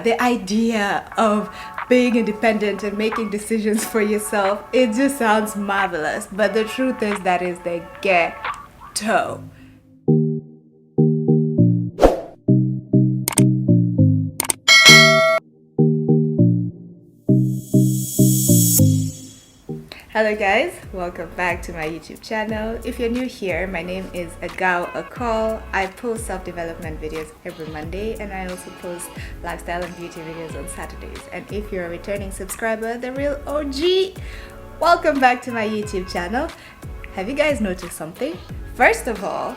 The idea of being independent and making decisions for yourself, it just sounds marvelous. But the truth is that is the ghetto. Hello guys, welcome back to my YouTube channel. If you're new here, my name is Agao Akol. I post self-development videos every Monday and I also post lifestyle and beauty videos on Saturdays. And if you're a returning subscriber, the real OG, welcome back to my YouTube channel. Have you guys noticed something? First of all,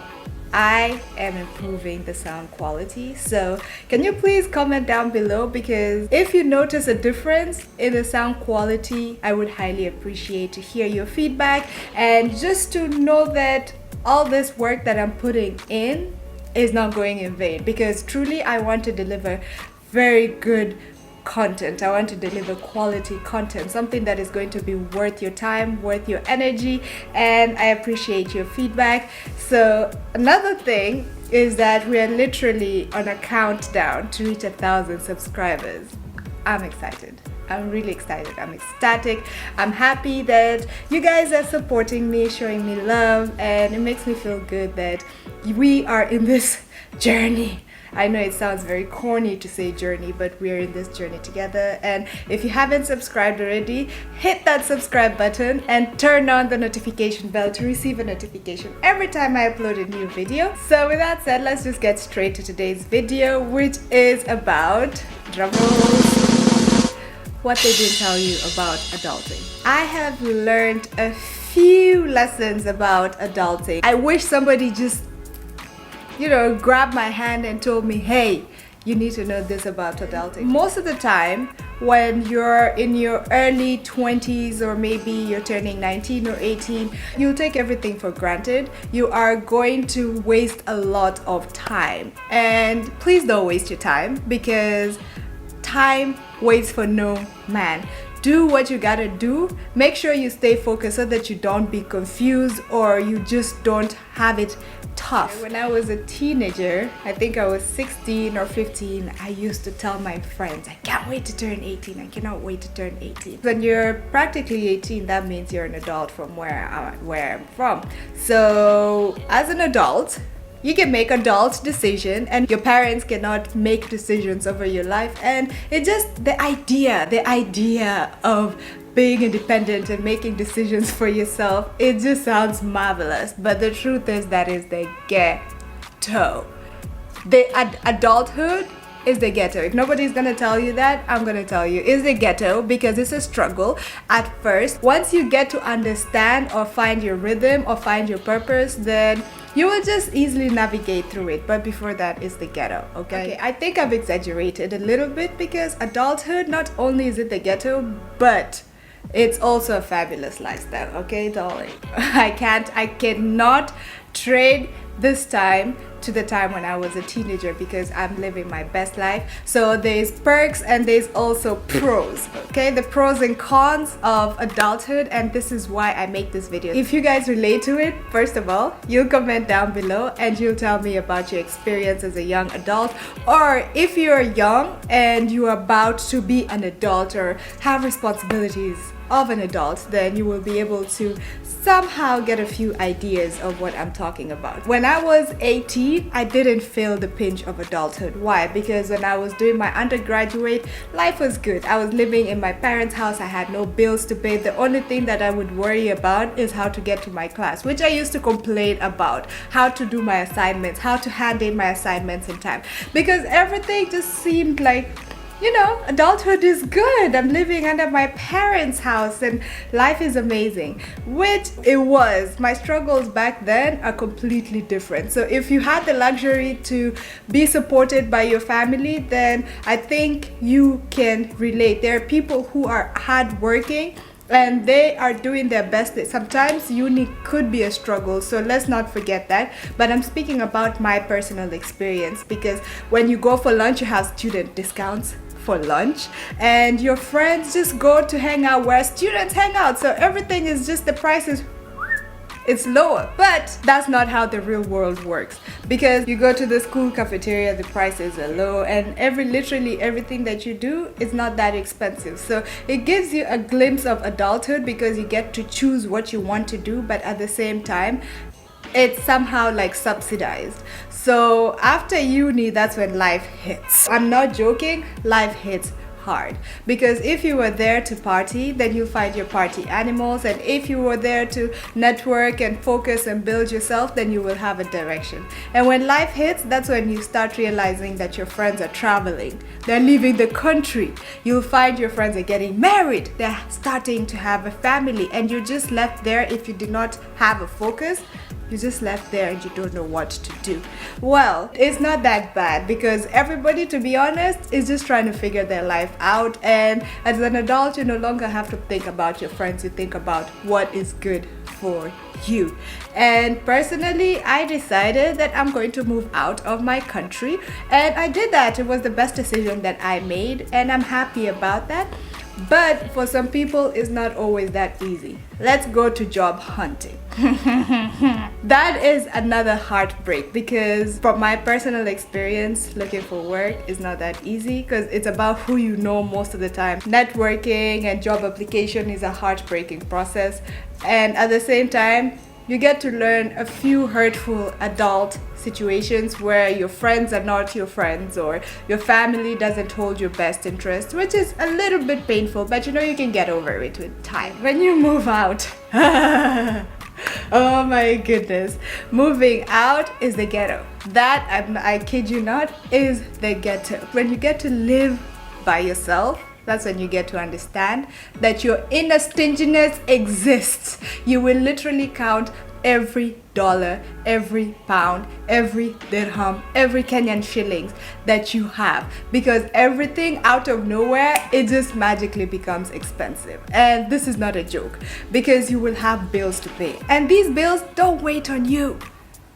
I am improving the sound quality, so can you please comment down below, because if you notice a difference in the sound quality, I would highly appreciate to hear your feedback and just to know that all this work that I'm putting in is not going in vain, because truly I want to deliver very good content. I want to deliver quality content, something that is going to be worth your time, worth your energy, and I appreciate your feedback. So another thing is that we are literally on a countdown to reach 1,000 subscribers. I'm excited. I'm really excited. I'm ecstatic. I'm happy that you guys are supporting me, showing me love, and it makes me feel good that we are in this journey. I know it sounds very corny to say journey, but we're in this journey together. And if you haven't subscribed already, hit that subscribe button and turn on the notification bell to receive a notification every time I upload a new video. So with that said, let's just get straight to today's video, which is about drumrolls, what they didn't tell you about adulting. I have learned a few lessons about adulting. I wish somebody just grabbed my hand and told me, hey, you need to know this about adulting. Most of the time, when you're in your early 20s or maybe you're turning 19 or 18, you'll take everything for granted. You are going to waste a lot of time. And please don't waste your time, because time waits for no man. Do what you gotta do. Make sure you stay focused so that you don't be confused or you just don't have it tough. When I was a teenager, I think I was 16 or 15, I used to tell my friends, I can't wait to turn 18. I cannot wait to turn 18. When you're practically 18, that means you're an adult from where I'm from. So as an adult, you can make adult decisions and your parents cannot make decisions over your life. And it just, the idea of being independent and making decisions for yourself, it just sounds marvelous. But the truth is that is the ghetto. Adulthood is the ghetto. If nobody's gonna tell you that, I'm gonna tell you, it's the ghetto, because it's a struggle at first. Once you get to understand or find your rhythm or find your purpose, then you will just easily navigate through it. But before that, it's the ghetto, okay? I think I've exaggerated a little bit, because adulthood, not only is it the ghetto, but it's also a fabulous lifestyle, okay, darling? I cannot trade this time to the time when I was a teenager, because I'm living my best life. So there's perks and there's also pros, okay? The pros and cons of adulthood, and this is why I make this video. If you guys relate to it, first of all, you'll comment down below and you'll tell me about your experience as a young adult, or if you're young and you're about to be an adult or have responsibilities of an adult, then you will be able to somehow get a few ideas of what I'm talking about. When I was 18, I didn't feel the pinch of adulthood. Why? Because when I was doing my undergraduate, life was good. I was living in my parents' house. I had no bills to pay. The only thing that I would worry about is how to get to my class, which I used to complain about, how to do my assignments, how to hand in my assignments in time, because everything just seemed like, adulthood is good. I'm living under my parents' house and life is amazing, which it was. My struggles back then are completely different. So if you had the luxury to be supported by your family, then I think you can relate. There are people who are hardworking and they are doing their best. Sometimes uni could be a struggle, so let's not forget that. But I'm speaking about my personal experience, because when you go for lunch, you have student discounts for lunch and your friends just go to hang out where students hang out, so everything is just, the price is it's lower. But that's not how the real world works, because you go to the school cafeteria, the prices are low, and literally everything that you do is not that expensive. So it gives you a glimpse of adulthood because you get to choose what you want to do, but at the same time it's somehow like subsidized. So after uni, that's when life hits. I'm not joking, life hits hard, because if you were there to party, then you find your party animals, and if you were there to network and focus and build yourself, then you will have a direction. And when life hits, that's when you start realizing that your friends are traveling, they're leaving the country. You'll find your friends are getting married, they're starting to have a family, and you're just left there. If you do not have a focus, you're just left there and you don't know what to do. Well, it's not that bad, because everybody, to be honest, is just trying to figure their life out. And as an adult, you no longer have to think about your friends, you think about what is good for you. And personally, I decided that I'm going to move out of my country, and I did that. It was the best decision that I made, and I'm happy about that. But for some people, it's not always that easy. Let's go to job hunting. That is another heartbreak, because from my personal experience, looking for work is not that easy, because it's about who you know most of the time. Networking and job application is a heartbreaking process, and at the same time, you get to learn a few hurtful adult situations where your friends are not your friends, or your family doesn't hold your best interest, which is a little bit painful, but you know you can get over it with time. When you move out, oh my goodness, moving out is the ghetto. That, I kid you not, is the ghetto. When you get to live by yourself, that's when you get to understand that your inner stinginess exists. You will literally count every dollar, every pound, every dirham, every Kenyan shillings that you have, because everything out of nowhere, it just magically becomes expensive. And this is not a joke, because you will have bills to pay, and these bills don't wait on you.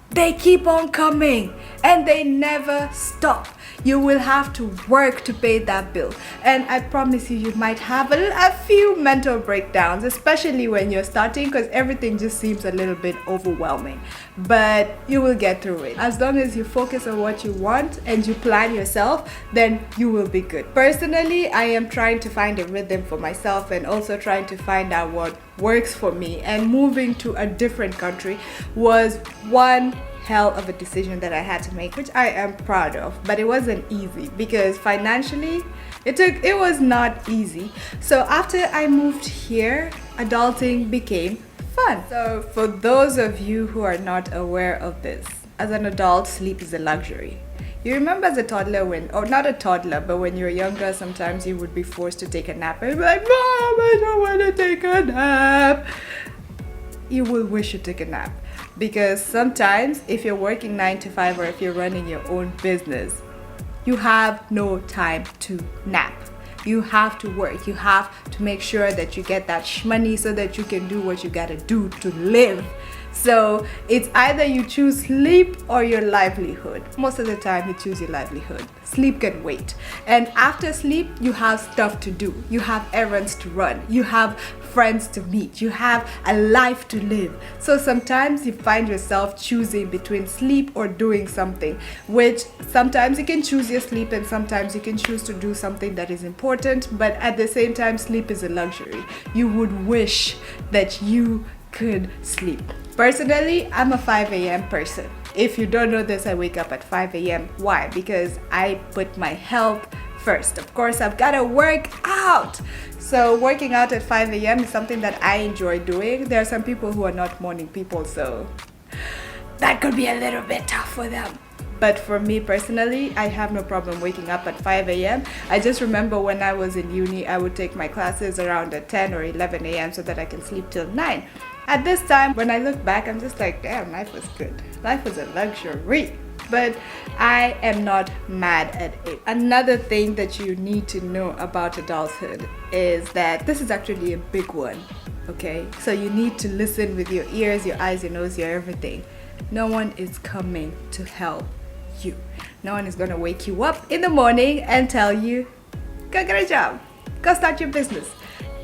They keep on coming and they never stop. You will have to work to pay that bill, and I promise you, you might have a few mental breakdowns, especially when you're starting, because everything just seems a little bit overwhelming. But you will get through it. As long as you focus on what you want and you plan yourself, then you will be good. Personally, I am trying to find a rhythm for myself, and also trying to find out what works for me. And moving to a different country was one hell of a decision that I had to make, which I am proud of, but it wasn't easy, because financially it was not easy. So after I moved here, adulting became fun. So for those of you who are not aware of this, as an adult, sleep is a luxury. You remember as a toddler not a toddler, but when you're younger, sometimes you would be forced to take a nap, and you'd be like, Mom, I don't want to take a nap. You will wish you took a nap, because sometimes if you're working 9 to 5, or if you're running your own business, you have no time to nap. You have to work. You have to make sure that you get that money so that you can do what you gotta do to live. So it's either you choose sleep or your livelihood. Most of the time you choose your livelihood. Sleep can wait. And after sleep, you have stuff to do. You have errands to run. You have friends to meet. You have a life to live. So sometimes you find yourself choosing between sleep or doing something, which sometimes you can choose your sleep, and sometimes you can choose to do something that is important. But at the same time, sleep is a luxury. You would wish that you could sleep. Personally, I'm a 5 a.m. person. If you don't know this, I wake up at 5 a.m. Why? Because I put my health first. Of course, I've got to work out. So working out at 5 a.m. is something that I enjoy doing. There are some people who are not morning people, so that could be a little bit tough for them. But for me personally, I have no problem waking up at 5 a.m. I just remember when I was in uni, I would take my classes around at 10 or 11 a.m. so that I can sleep till 9. At this time, when I look back, I'm just like, damn, life was good. Life was a luxury. But I am not mad at it. Another thing that you need to know about adulthood is that this is actually a big one, okay? So you need to listen with your ears, your eyes, your nose, your everything. No one is coming to help you. No one is going to wake you up in the morning and tell you, go get a job, go start your business,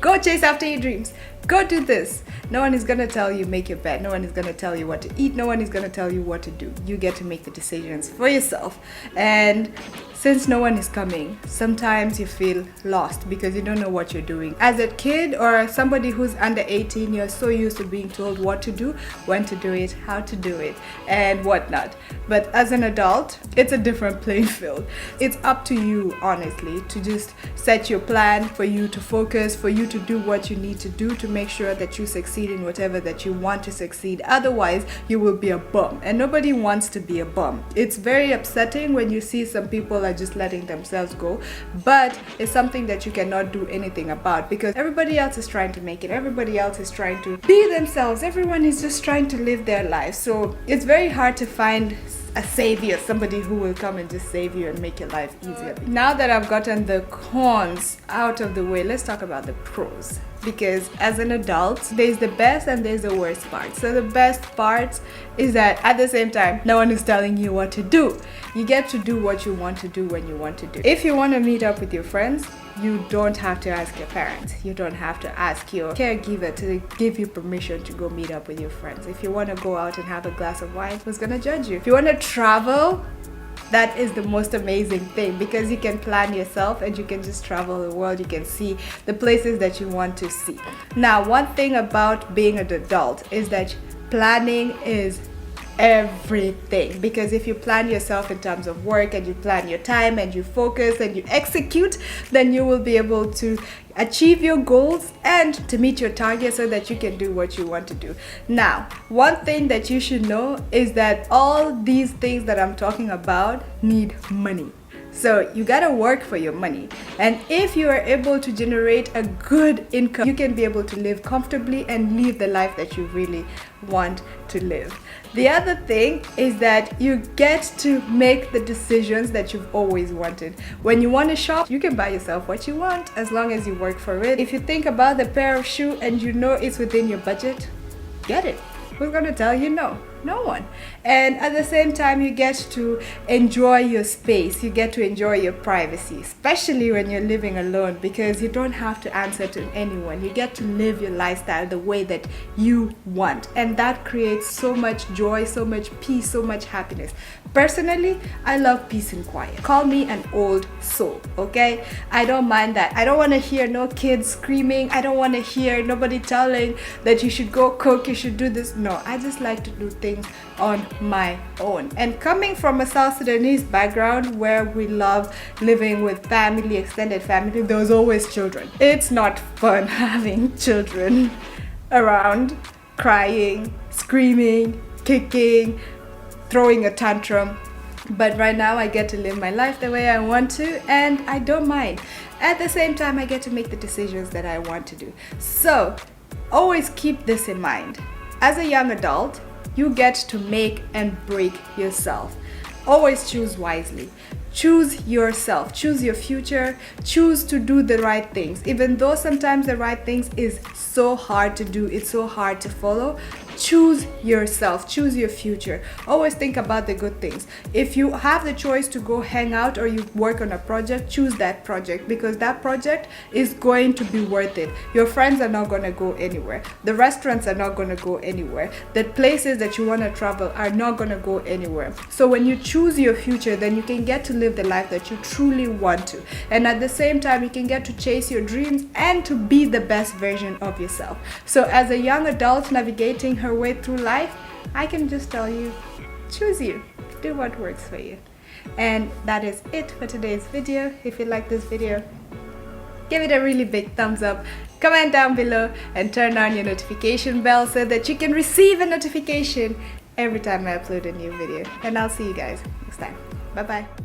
go chase after your dreams. go do this. No one is gonna tell you make your bed. No one is gonna tell you what to eat. No one is gonna tell you what to do. You get to make the decisions for yourself. And since no one is coming, sometimes you feel lost because you don't know what you're doing. As a kid or somebody who's under 18, you're so used to being told what to do, when to do it, how to do it, and whatnot. But as an adult, it's a different playing field. It's up to you, honestly, to just set your plan, for you to focus, for you to do what you need to do to make sure that you succeed in whatever that you want to succeed. Otherwise, you will be a bum, and nobody wants to be a bum. It's very upsetting when you see some people are just letting themselves go, but it's something that you cannot do anything about because everybody else is trying to make it. Everybody else is trying to be themselves. Everyone is just trying to live their life. So it's very hard to find a savior, somebody who will come and just save you and make your life easier. Now that I've gotten the cons out of the way, let's talk about the pros. Because as an adult, there's the best and there's the worst part. So the best part is that at the same time, no one is telling you what to do. You get to do what you want to do when you want to do. If you want to meet up with your friends, you don't have to ask your parents. You don't have to ask your caregiver to give you permission to go meet up with your friends. If you want to go out and have a glass of wine, who's gonna judge you? If you want to travel, that is the most amazing thing because you can plan yourself and you can just travel the world. You can see the places that you want to see. Now, one thing about being an adult is that planning is everything, because if you plan yourself in terms of work and you plan your time and you focus and you execute, then you will be able to achieve your goals and to meet your target so that you can do what you want to do. Now, one thing that you should know is that all these things that I'm talking about need money. So you gotta work for your money. And if you are able to generate a good income, you can be able to live comfortably and live the life that you really want to live. The other thing is that you get to make the decisions that you've always wanted. When you want to shop, you can buy yourself what you want as long as you work for it. If you think about the pair of shoes and you know it's within your budget, get it. Who's gonna tell you no? No one. And at the same time, you get to enjoy your space. You get to enjoy your privacy, especially when you're living alone, because you don't have to answer to anyone. You get to live your lifestyle the way that you want. And that creates so much joy, so much peace, so much happiness. Personally, I love peace and quiet. Call me an old soul, okay? I don't mind that. I don't want to hear no kids screaming. I don't want to hear nobody telling that you should go cook, you should do this. No, I just like to do things on my own. And coming from a South Sudanese background where we love living with family, extended family, there's always children. It's not fun having children around, crying, screaming, kicking, throwing a tantrum. But right now I get to live my life the way I want to, and I don't mind. At the same time, I get to make the decisions that I want to do. So always keep this in mind. As a young adult, you get to make and break yourself. Always choose wisely. Choose yourself. Choose your future. Choose to do the right things. Even though sometimes the right things is so hard to do, it's so hard to follow, choose yourself. Choose your future. Always think about the good things. If you have the choice to go hang out or you work on a project, choose that project, because that project is going to be worth it. Your friends are not going to go anywhere. The restaurants are not going to go anywhere. The places that you want to travel are not going to go anywhere. So when you choose your future, then you can get to live the life that you truly want to. And at the same time, you can get to chase your dreams and to be the best version of yourself. So as a young adult navigating her way through life, I can just tell you, choose you. Do what works for you. And that is it for today's video. If you like this video, give it a really big thumbs up, comment down below, and turn on your notification bell so that you can receive a notification every time I upload a new video. And I'll see you guys next time. Bye bye.